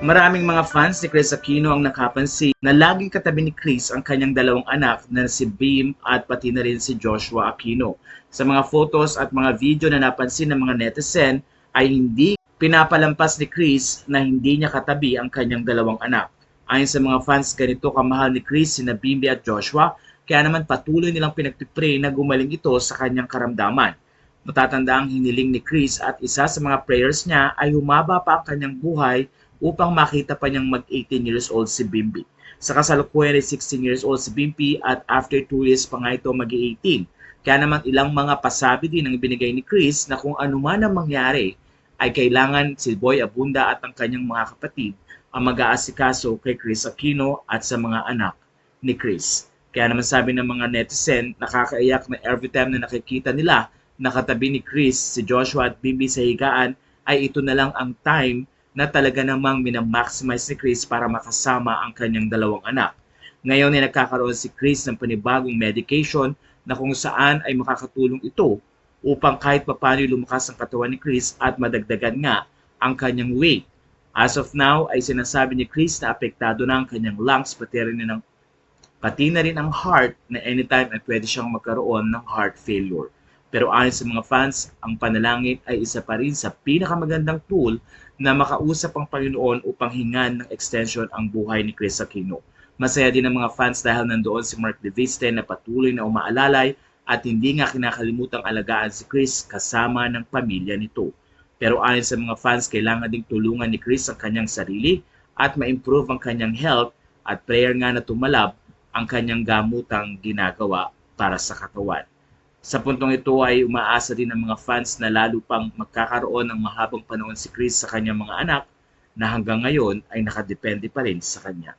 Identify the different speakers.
Speaker 1: Maraming mga fans ni Chris Aquino ang nakapansin na laging katabi ni Chris ang kanyang dalawang anak na si Beam at pati na rin si Joshua Aquino. Sa mga photos at mga video na napansin ng mga netizen ay hindi pinapalampas ni Chris na hindi niya katabi ang kanyang dalawang anak. Ayon sa mga fans, ganito kamahal ni Chris sina Bimbi at Joshua, kaya naman patuloy nilang pinagpipray na gumaling ito sa kanyang karamdaman. Matatanda ang hiniling ni Chris at isa sa mga prayers niya ay humaba pa ang kanyang buhay upang makita pa niyang mag-18 years old si Bimbi. Sa kasalukuyan ay 16 years old si Bimbi at after 2 years pa nga ito mag-18. Kaya naman ilang mga pasabi din ang binigay ni Chris na kung ano man ang mangyari ay kailangan si Boy Abunda at ang kanyang mga kapatid ang mag-aasikaso kay Chris Aquino at sa mga anak ni Chris. Kaya naman sabi ng mga netizen, nakakaiyak na every time na nakikita nila nakatabi ni Chris si Joshua at Bimbi sa higaan ay ito na lang ang time na talaga namang minamaximize ni Chris para makasama ang kanyang dalawang anak. Ngayon ay nagkakaroon si Chris ng panibagong medication na kung saan ay makakatulong ito upang kahit papano lumakas ang katawan ni Chris at madagdagan nga ang kanyang weight. As of now ay sinasabi ni Chris na apektado na ang kanyang lungs pati na rin ang heart na anytime ay pwede siyang magkaroon ng heart failure. Pero ayon sa mga fans, ang panalangin ay isa pa rin sa pinakamagandang tool na makausap ang Panginoon upang hingan ng extension ang buhay ni Chris Aquino. Masaya din ang mga fans dahil nandoon si Mark DeViste na patuloy na umaalalay at hindi nga kinakalimutang alagaan si Chris kasama ng pamilya nito. Pero ayon sa mga fans, kailangan ding tulungan ni Chris ang kanyang sarili at ma-improve ang kanyang health at prayer nga na tumalab ang kanyang gamutang ginagawa para sa katawan. Sa puntong ito ay umaasa din ng mga fans na lalo pang magkakaroon ng mahabang panahon si Chris sa kanyang mga anak na hanggang ngayon ay nakadepende pa rin sa kanya.